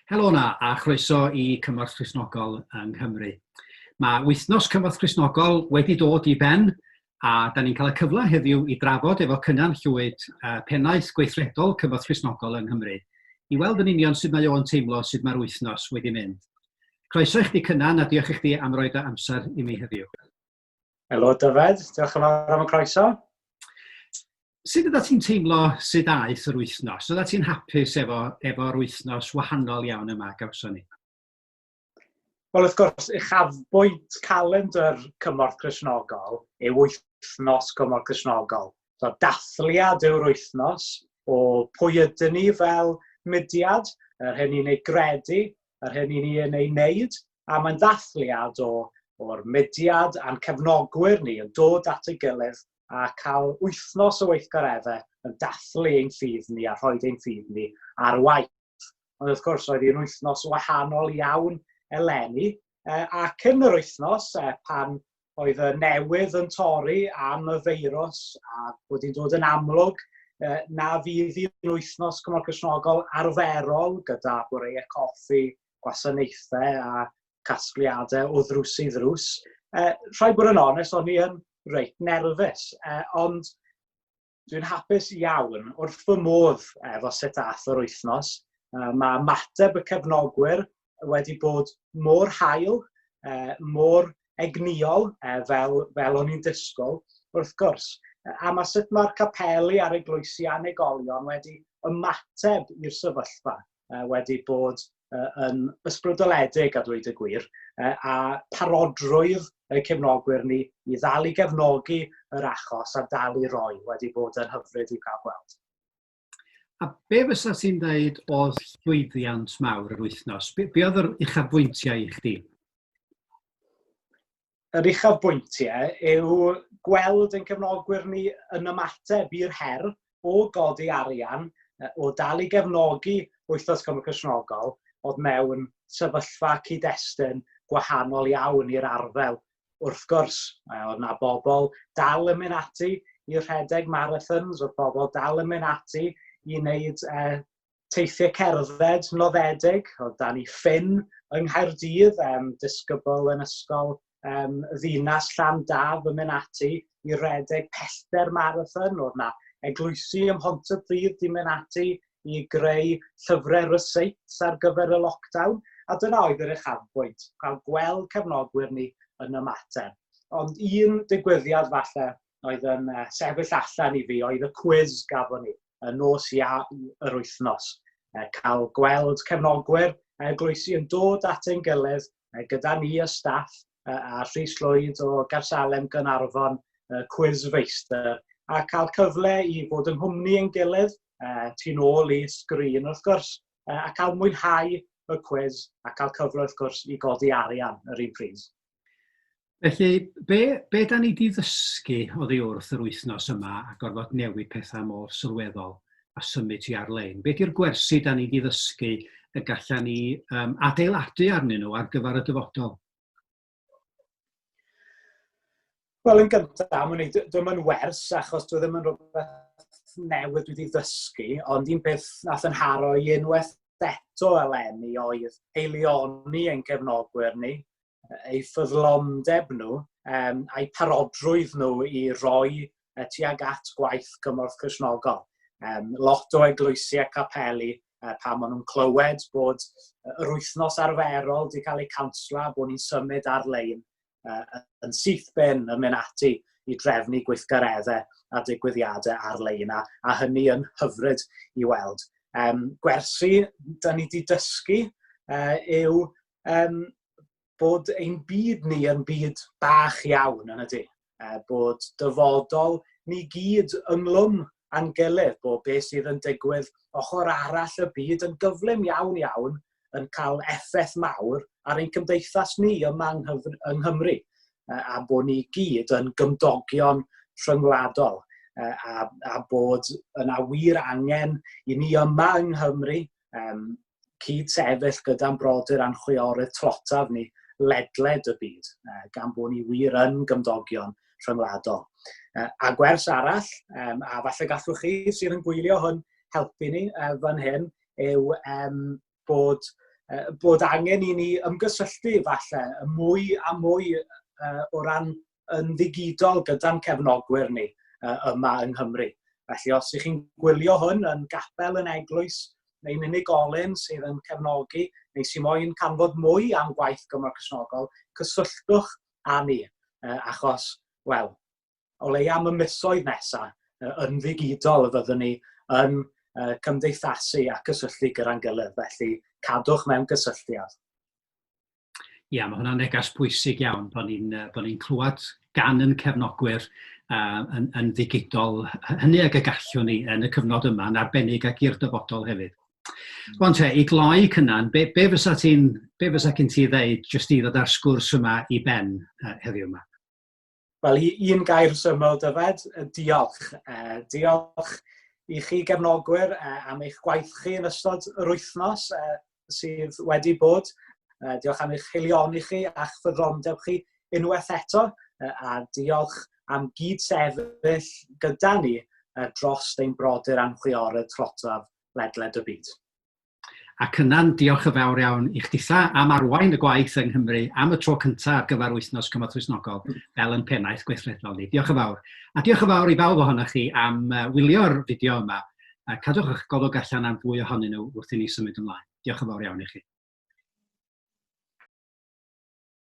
Helo na, a chroeso i Cymorth Cristnogol yng Nghymru. Mae wythnos Cymorth Cristnogol wedi dod i ben, a da ni'n cael y cyfle heddiw i drafod efo Cynan Llwyd, pennaeth gweithredol Cymorth Cristnogol yng Nghymru, i weld yn union sut mae o'n teimlo sut mae'r wythnos wedi mynd. Croeso i chdi Cynan, a diolch i chdi am roed y amser i mi heddiw. Helo Dyfed, diolch yn fawr am y croeso. Sut ydych ti'n teimlo sydd aeth yr wythnos? Ydych ti'n hapus efo'r wythnos wahanol iawn yma gawson ni? Wel, wrth gwrs, uchafbwynt calendar Cymorth Cristnogol yw wythnos Cymorth Cristnogol. So, dathliad yw'r wythnos o pwy ydyn ni fel mudiad, yr hyn i'n ei gredu, yr hyn i'n ei wneud, a mae'n dathliad o'r mudiad a'n cefnogwyr ni yn dod at ei gilydd a cael wythnos o weithgareddau yn dathlu ein ffydd ni a rhoi ein ffydd ni ar waith. Ond wrth gwrs, oedd hi'n wythnos wahanol iawn eleni, ac yn yr wythnos, pan oedd y newydd yn torri am y feirws a bod hi'n dod yn amlwg, na fydd hi'n wythnos Cymorth Cristnogol arferol gyda bwriau coffi, gwasanaethau a casgliadau o ddrws i ddrws. Rhaid bod yn onest, o'n i yn reit nerfus, ond dwi'n hapus iawn wrth fy modd efo sut ath yr wythnos. Mae ymateb y cefnogwyr wedi bod mor hael, mor egniol fel o'n i'n disgwyl, wrth gwrs. A mae sut mae'r capeli a'r eglwysi anegolion wedi ymateb i'r sefyllfa wedi bod yn ysbrydoledig a dweud y gwir, a parodrwydd y cefnogwyr ni i ddal i gefnogi yr achos a dal i roi wedi bod yn hyfryd i cael gweld. A be fysa ti'n dweud oedd llwyddiant mawr yr wythnos? Be oedd yr uchafbwyntiau i chdi? Yr uchafbwyntiau yw gweld ein cefnogwyr ni yn ymateb i'r her o godi arian, o dal i gefnogi wythnos Cymorth Cristnogol, oedd mewn sefyllfa cyd-destun gwahanol iawn i'r arfel. Wrth gwrs, oedd yna bobl dal yn mynd ati i rhedeg marathons, oedd bobl dal yn mynd ati i wneud teithiau cerdded noddedig. Oedd da ni ffyn yng Nghaerdydd, disgybl yn ysgol ddinas Llandaf yn mynd ati i redeg pellter marathon. Oedd yna eglwysi ym Mhontypridd di mynd ati i greu llyfrau receipts ar gyfer y lockdown. A dyna oedd yr uchafbwynt, cael gweld cefnogwyr ni yn ymateb. Ond un digwyddiad falle oedd yn sefyll allan i fi, oedd y quiz gafon ni yn nos yr wythnos. Cael gweld cefnogwyr a eglwysi yn dod at ein gilydd gyda ni y staff a Rhys Llwyd o Garsalem Gaernarfon, quiz feistr, a cael cyfle i fod yng nghwmni ein gilydd, tu nôl i sgrin wrth gwrs, a cael mwynhau y quiz a cael cyfle wrth gwrs i godi arian yr un pryd. Felly, be da ni wedi ddysgu oddi wrth yr wythnos yma a gorfod newid pethau mor sylweddol a symud ti ar-lein? Be di'r gwersi da ni wedi ddysgu y gallan ni adeiladu arnyn nhw ar gyfer y dyfodol? Wel, yn gyntaf, dwi'n yn wers achos dwi ddim yn rhywbeth newydd wedi ddysgu, ond un peth nath yn haro i unwaith eto eleni oedd eilioni ein cefnogwyr ni, eu ffyddlondeb nhw, a'i parodrwydd nhw i roi tuag at gwaith Cymorth Cristnogol. Lot o eglwysiau capeli pan maen nhw'n clywed bod yr wythnos arferol wedi cael ei cansla, bod ni'n symud ar-lein yn syth ben yn mynd ati i drefnu gweithgareddau a digwyddiadau ar-lein, a hynny yn hyfryd i weld. Gwersi, da ni wedi dysgu yw bod ein byd ni yn byd bach iawn yn ydy. Bod dyfodol ni gyd ynglwm a'n gilydd, bod beth sydd yn digwydd ochr arall y byd yn gyflym iawn yn cael effaith mawr ar ein cymdeithas ni yma yng Nghymru, a bod ni gyd yn gymdogion rhyngwladol, a bod yna wir angen i ni yma yng Nghymru cyd-sefyll gyda'n brodyr a'n chwiorydd tlotaf ni ledled y byd, gan bod ni wir yn gymdogion rhyngwladol. A gwers arall, a falle gallwch chi sydd yn gwylio hwn helpu ni fan hyn, yw bod bod angen i ni ymgysylltu falle mwy a mwy o ran yn ddigidol gyda'n cefnogwyr ni yma yng Nghymru. Felly os ych chi'n gwylio hwn yn gapel yn eglwys neu'n unigolyn sydd yn cefnogi, neu sy'n moyn canfod mwy am gwaith Cymorth Cristnogol, cysylltwch â ni, achos, wel, o leia am y misoedd nesaf, yn ddigidol fyddwn ni yn cymdeithasu a cysylltu gyda'n gilydd, felly cadwch mewn gysylltiad. Ia, mae hwnna'n negas pwysig iawn bod ni'n clywed gan yn cefnogwyr yn ddigidol, hynny ag y gallwn ni yn y cyfnod yma, yn arbennig ac i'r dyfodol hefyd. Bon te, i gloi Cynan, be fysa gen ti ddeud jyst i ddod â'r sgwrs yma i ben heddiw yma? Wel, un gair syml, Dyfed, diolch. Diolch i chi gefnogwyr am eich gwaith chi yn ystod yr wythnos sydd wedi bod. Diolch am eich cheilioni chi a'ch ffyddlondeb chi unwaith eto, a diolch am gyd-sefyll gyda ni dros ein brodyr anchwiorydd trotaf ledled y byd. A Cynan, diolch yn fawr iawn i chditha am arwain y gwaith yng Nghymru am y tro cyntaf ar gyfer wythnos Cymorth Cristnogol fel yn pennaeth gweithredol ni. Diolch yn fawr. A diolch yn fawr i bawb ohonoch chi am wylio'r fideo yma. Cadwch eich golwg allan am fwy ohonyn nhw wrth i ni symud ymlaen. Diolch yn fawr iawn i chi.